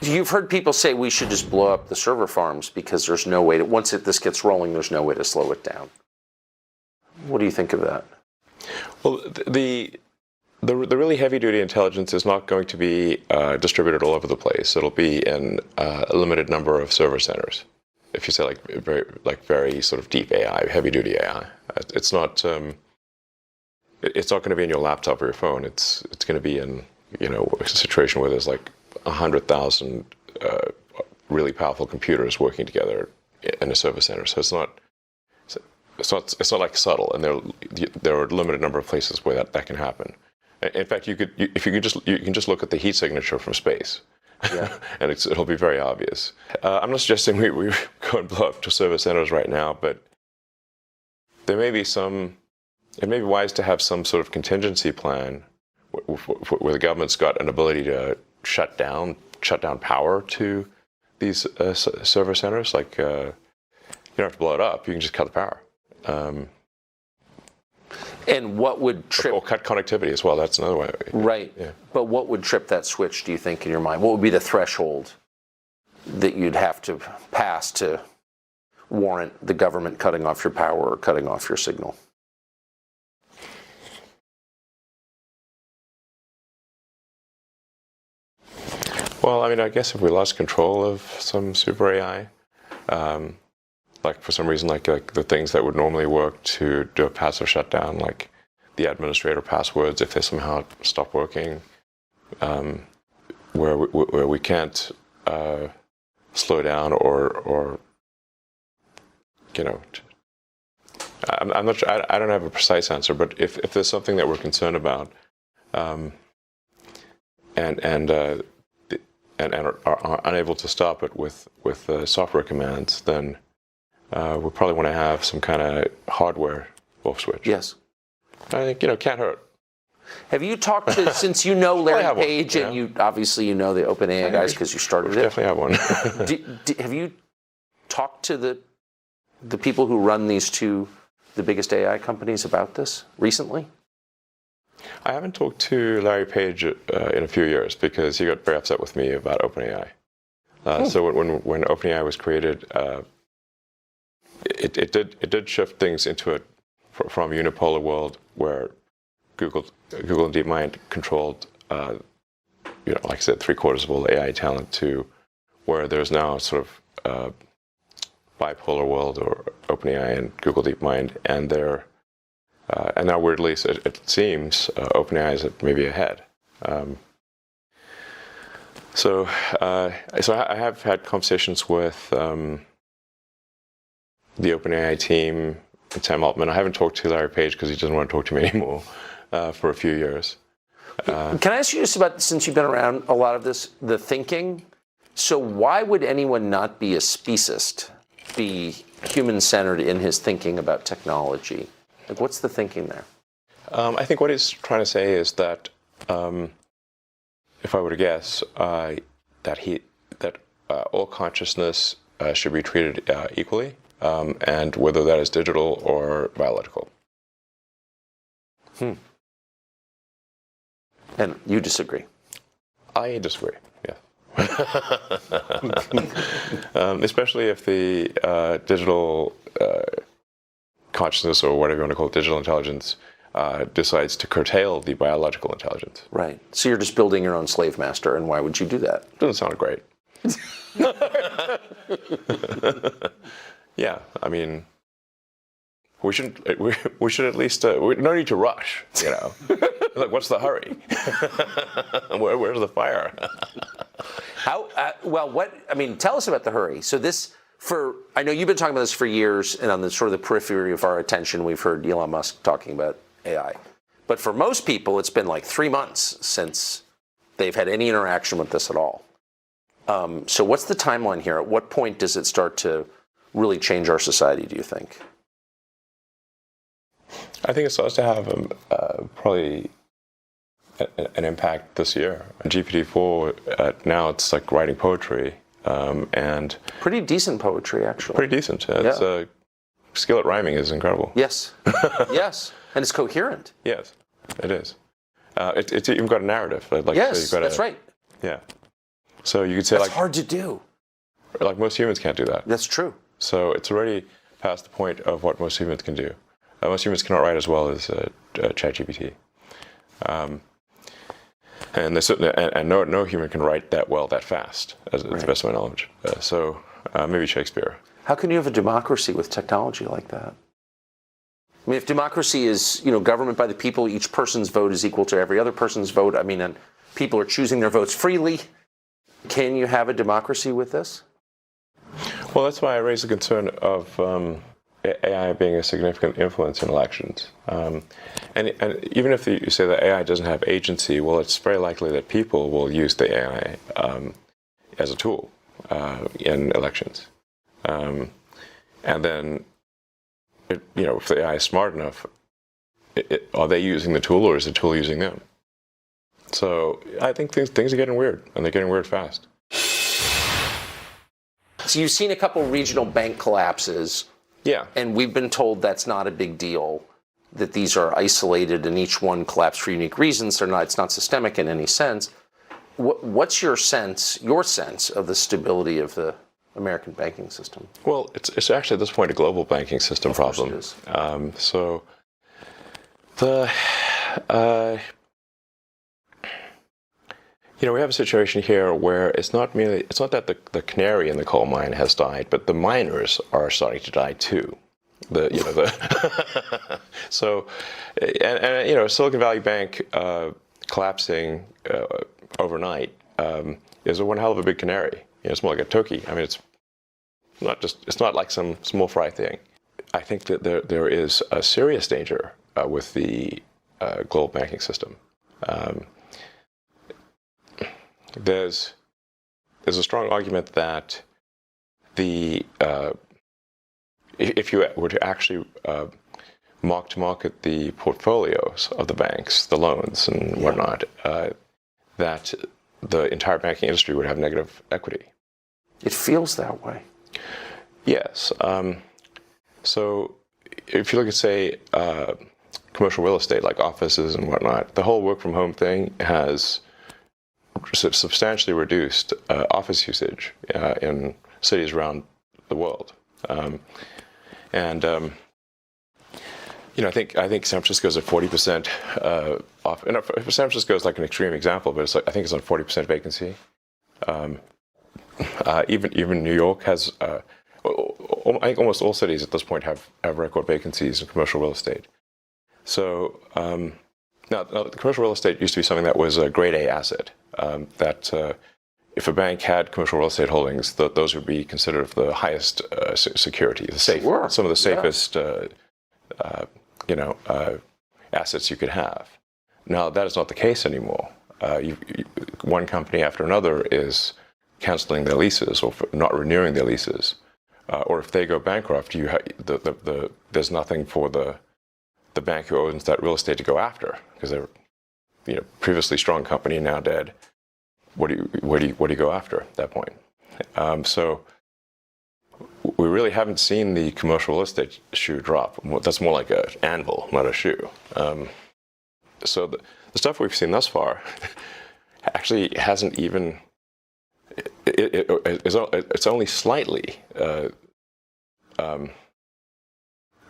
You've heard people say we should just blow up the server farms because there's no way to, once this gets rolling, there's no way to slow it down. What do you think of that? Well, the really heavy-duty intelligence is not going to be distributed all over the place. It'll be in a limited number of server centers. If you say very sort of deep AI, heavy-duty AI, it's not going to be in your laptop or your phone. It's going to be in a situation where there's like 100,000 really powerful computers working together in a server center. So it's not like subtle, and there are a limited number of places where that can happen. In fact, you can just look at the heat signature from space, yeah. And it'll be very obvious. I'm not suggesting we go and blow up to server centers right now, but there may be it may be wise to have some sort of contingency plan where the government's got an ability to shut down power to these server centers. Like you don't have to blow it up; you can just cut the power. And what would trip... Or cut connectivity as well, that's another way. Right, yeah. But what would trip that switch, do you think, in your mind? What would be the threshold that you'd have to pass to warrant the government cutting off your power or cutting off your signal? Well, I mean, I guess if we lost control of some super AI, like for some reason, like the things that would normally work to do a passive shutdown, like the administrator passwords, if they somehow stop working, where we can't slow down or I'm not sure. I don't have a precise answer, but if there's something that we're concerned about, and are unable to stop it with software commands, then we probably want to have some kind of hardware off switch. Yes. I think, can't hurt. Have you talked to, since you know Larry Page, and you obviously know the OpenAI guys because you started it? Definitely have one. Have you talked to the people who run the biggest AI companies about this recently? I haven't talked to Larry Page in a few years because he got very upset with me about OpenAI. So when OpenAI was created, it did shift things into from a unipolar world where Google and DeepMind controlled, like I said, 3/4 of all the AI talent, to where there's now a sort of bipolar world, or OpenAI and Google DeepMind, and and now weirdly, it seems OpenAI is maybe ahead. So I have had conversations with the OpenAI team and Sam Altman. I haven't talked to Larry Page because he doesn't want to talk to me anymore for a few years. Can I ask you just about, since you've been around a lot of this, the thinking? So why would anyone not be a speciest, be human-centered in his thinking about technology? Like, what's the thinking there? I think what he's trying to say is that, if I were to guess, that all consciousness should be treated equally, and whether that is digital or biological. And you disagree? I disagree, yeah. Especially if the digital consciousness, or whatever you want to call it, digital intelligence, decides to curtail the biological intelligence. Right. So you're just building your own slave master, and why would you do that? Doesn't sound great. Yeah, I mean, we should at least, no need to rush, Like, what's the hurry? Where's the fire? Tell us about the hurry. So I know you've been talking about this for years, and on the sort of the periphery of our attention, we've heard Elon Musk talking about AI. But for most people, it's been like 3 months since they've had any interaction with this at all. So what's the timeline here? At what point does it start to really change our society, do you think? I think it starts to have probably an impact this year. GPT-4, now it's like writing poetry. And pretty decent poetry, actually. Pretty decent. Its skill at rhyming is incredible. Yes. Yes. And it's coherent. Yes, it is. It's even got a narrative. Yes, that's right. Yeah. So you could say That's hard to do. like most humans can't do that. That's true. So it's already past the point of what most humans can do. Most humans cannot write as well as ChatGPT. And no human can write that well that fast, as to the best of my knowledge. So maybe Shakespeare. How can you have a democracy with technology like that? I mean, if democracy is, government by the people, each person's vote is equal to every other person's vote. I mean, and people are choosing their votes freely. Can you have a democracy with this? Well, that's why I raised the concern of AI being a significant influence in elections. And even if you say that AI doesn't have agency, well, it's very likely that people will use the AI as a tool in elections. And then, if the AI is smart enough, are they using the tool or is the tool using them? So I think things are getting weird, and they're getting weird fast. So you've seen a couple regional bank collapses. Yeah. And we've been told that's not a big deal, that these are isolated and each one collapsed for unique reasons. It's not systemic in any sense. What's your sense of the stability of the American banking system? Well, it's actually at this point a global banking system problem. It is. So the we have a situation here where it's not that the canary in the coal mine has died, but the miners are starting to die too. So Silicon Valley Bank collapsing overnight is one hell of a big canary. It's more like a turkey. I mean, it's not like some small fry thing. I think that there is a serious danger with the global banking system. There's a strong argument that if you were to actually mark to market the portfolios of the banks, the loans and whatnot, that the entire banking industry would have negative equity. It feels that way. Yes. So if you look at, say, commercial real estate, like offices and whatnot, the whole work from home thing has substantially reduced office usage in cities around the world. I think San Francisco is at 40% off. And San Francisco is like an extreme example, but I think it's on 40% vacancy. Even New York has. I think almost all cities at this point have record vacancies in commercial real estate. So now, the commercial real estate used to be something that was a grade A asset. That if a bank had commercial real estate holdings, those would be considered of the highest security, some of the safest, assets you could have. Now that is not the case anymore. One company after another is canceling their leases or not renewing their leases, or if they go bankrupt, there's nothing for the bank who owns that real estate to go after because they're previously strong company now dead. What do you go after at that point? So we really haven't seen the commercial real estate shoe drop. That's more like an anvil, not a shoe. So the stuff we've seen thus far actually hasn't even. It's only slightly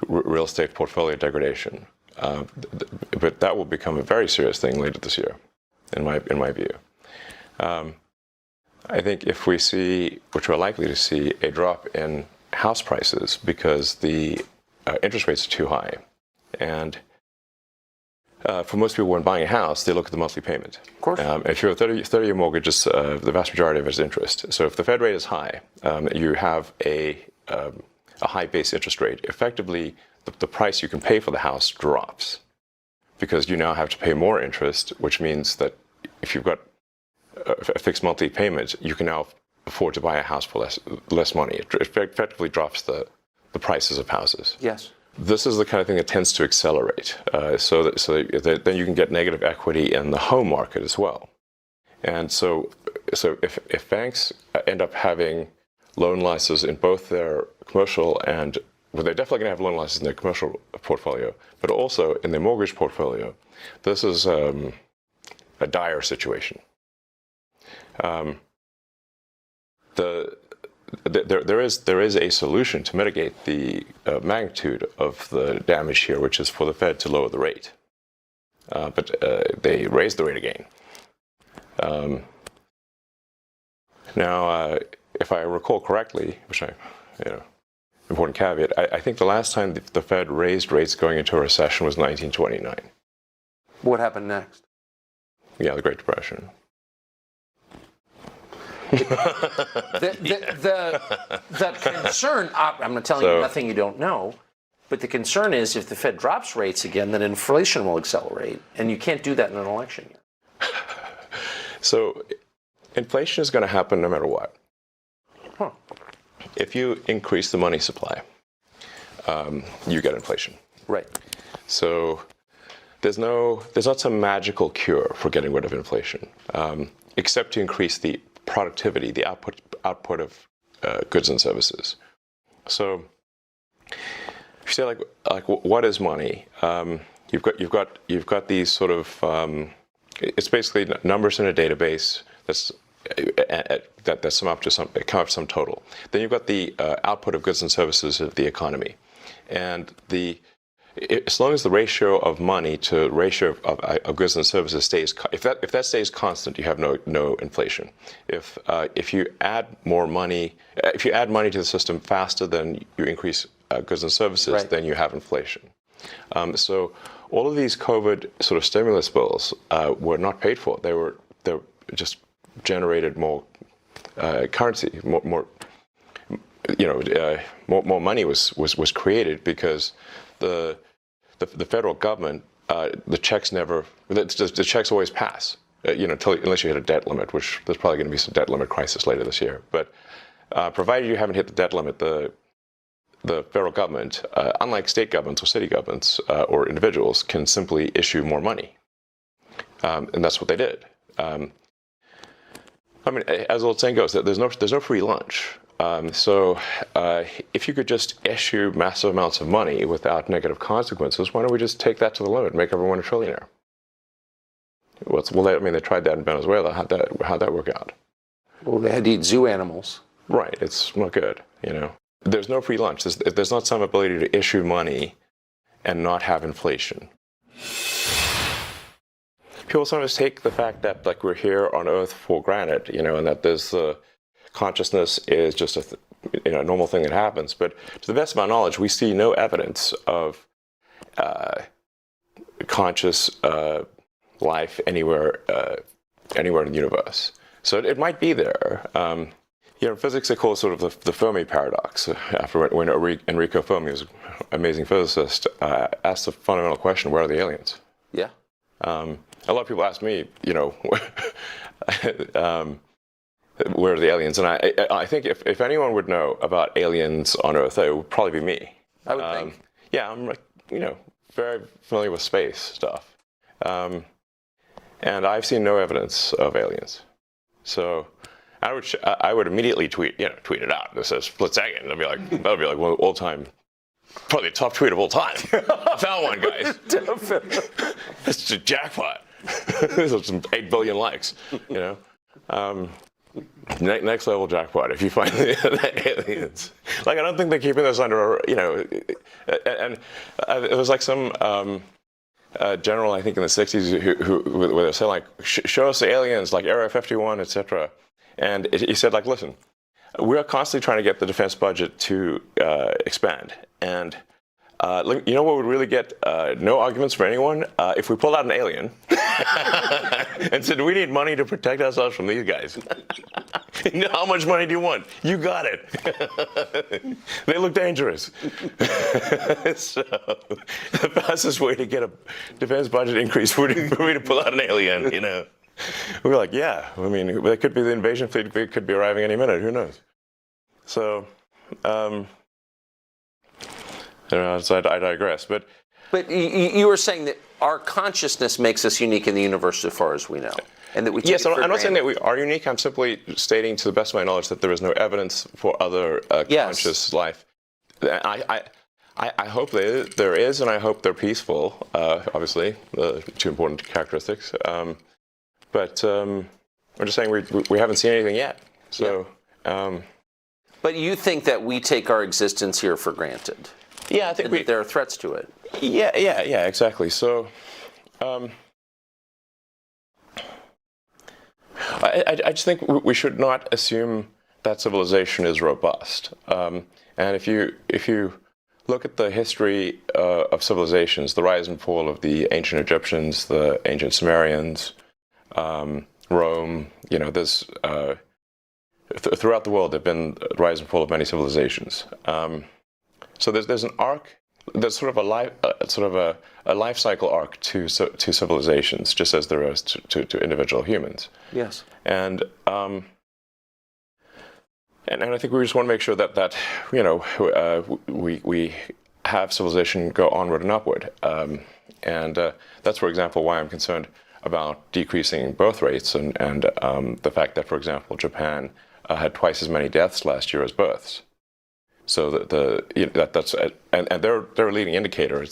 real estate portfolio degradation, but that will become a very serious thing later this year, in my view. I think if we see, which we're likely to see, a drop in house prices because the interest rates are too high, and for most people, when buying a house, they look at the monthly payment. Of course. If you're a 30-year mortgage, the vast majority of it is interest. So if the Fed rate is high, you have a high base interest rate. Effectively, the price you can pay for the house drops because you now have to pay more interest, which means that if you've got a fixed monthly payment, you can now afford to buy a house for less money. It effectively drops the prices of houses. Yes. This is the kind of thing that tends to accelerate, so that then you can get negative equity in the home market as well. And so if banks end up having loan losses in both their commercial and, well, they're definitely going to have loan losses in their commercial portfolio, but also in their mortgage portfolio, this is a dire situation. there is a solution to mitigate the magnitude of the damage here, which is for the Fed to lower the rate. But they raised the rate again. Now, if I recall correctly, which important caveat, I think the last time the Fed raised rates going into a recession was 1929. What happened next? Yeah, the Great Depression. The concern, I'm not telling you nothing you don't know, but the concern is if the Fed drops rates again, then inflation will accelerate, and you can't do that in an election year. So inflation is going to happen no matter what. Huh. If you increase the money supply, you get inflation. Right. So there's not some magical cure for getting rid of inflation, except to increase the productivity, the output of goods and services. So if you say like what is money? You've got these sort of it's basically numbers in a database that sum up to some total. Then you've got the output of goods and services of the economy, and as long as the ratio of money to ratio of goods and services stays, if that stays constant, you have no inflation. If you add more money, if you add money to the system faster than you increase goods and services, right, then you have inflation. So all of these COVID sort of stimulus bills were not paid for. They just generated more currency, more money was created because the federal government, the checks always pass, unless you hit a debt limit, which there's probably going to be some debt limit crisis later this year. But provided you haven't hit the debt limit, the federal government, unlike state governments or city governments or individuals, can simply issue more money, and that's what they did. I mean, as the old saying goes, there's no free lunch. So if you could just issue massive amounts of money without negative consequences, why don't we just take that to the limit, make everyone a trillionaire? They tried that in Venezuela. How'd that work out? Well, they had to eat zoo animals. Right. It's not good. There's no free lunch. There's not some ability to issue money and not have inflation. People sometimes take the fact that we're here on Earth for granted, and that there's consciousness is just a normal thing that happens. But to the best of my knowledge, we see no evidence of conscious life anywhere in the universe. So it might be there. In physics, they call it sort of the Fermi paradox. After when Enrico Fermi, was an amazing physicist, asked the fundamental question: where are the aliens? Yeah. A lot of people ask me, where are the aliens? And I think if anyone would know about aliens on Earth, it would probably be me. I would think. Yeah, I'm very familiar with space stuff, and I've seen no evidence of aliens. So I would immediately tweet it out. It says split second. That'd be like one of the all-time, probably the top tweet of all time. I found one, guys. It's a jackpot. There's some 8 billion likes. Next level jackpot if you find the aliens. I don't think they're keeping this under, and it was like some general, I think in the 60s, who where they saying show us the aliens, like Area 51, etc. And he said listen, we're constantly trying to get the defense budget to expand, and you know what would really get no arguments from anyone? If we pulled out an alien and said, we need money to protect ourselves from these guys. How much money do you want? You got it. They look dangerous. So the fastest way to get a defense budget increase would be for me to pull out an alien, We're like, yeah. It could be the invasion fleet could be arriving any minute. Who knows? So, so I digress. But you were saying that our consciousness makes us unique in the universe as far as we know, and that we take yes, it for I'm not saying granted. that we are unique. I'm simply stating, to the best of my knowledge, that there is no evidence for other conscious life. I hope there is, and I hope they're peaceful. Obviously, two important characteristics. But I'm just saying we haven't seen anything yet. So, But you think that we take our existence here for granted? Yeah, I think that there are threats to it. Yeah, exactly. So, I just think we should not assume that civilization is robust. And if you look at the history of civilizations, the rise and fall of the ancient Egyptians, the ancient Sumerians, Rome, there's throughout the world there've been a rise and fall of many civilizations. So there's an arc. There's sort of a life cycle arc to civilizations, just as there is to individual humans. Yes. And I think we just want to make sure that we have civilization go onward and upward. And that's, for example, why I'm concerned about decreasing birth rates and the fact that, for example, Japan had twice as many deaths last year as births. So that's they're a leading indicator.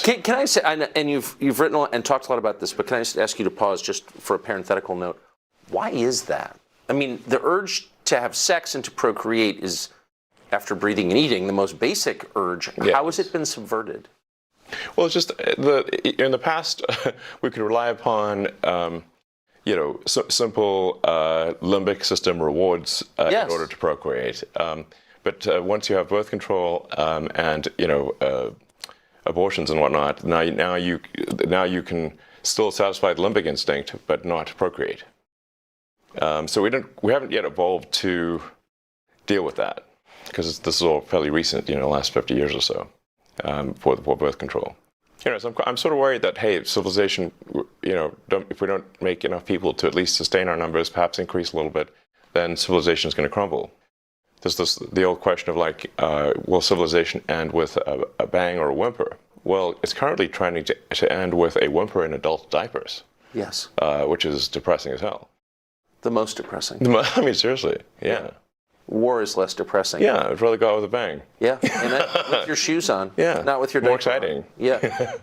Can I say, and you've written and talked a lot about this, but can I just ask you to pause just for a parenthetical note? Why is that? I mean, the urge to have sex and to procreate is, after breathing and eating, the most basic urge. Yes. How has it been subverted? Well, it's just in the past we could rely upon simple limbic system rewards yes. in order to procreate. But once you have birth control and abortions and whatnot, now you can still satisfy the limbic instinct, but not procreate. So we haven't yet evolved to deal with that, because this is all fairly recent, the last 50 years or so, for birth control. So I'm sort of worried that, hey, civilization, if we don't make enough people to at least sustain our numbers, perhaps increase a little bit, then civilization is going to crumble. There's the old question of will civilization end with a bang or a whimper? Well, it's currently trying to end with a whimper in adult diapers. Yes. Which is depressing as hell. The most depressing. I mean, seriously, yeah. War is less depressing. Yeah, I'd rather go out with a bang. Yeah, and with your shoes on. Yeah, not with your more diaper exciting. on. Yeah.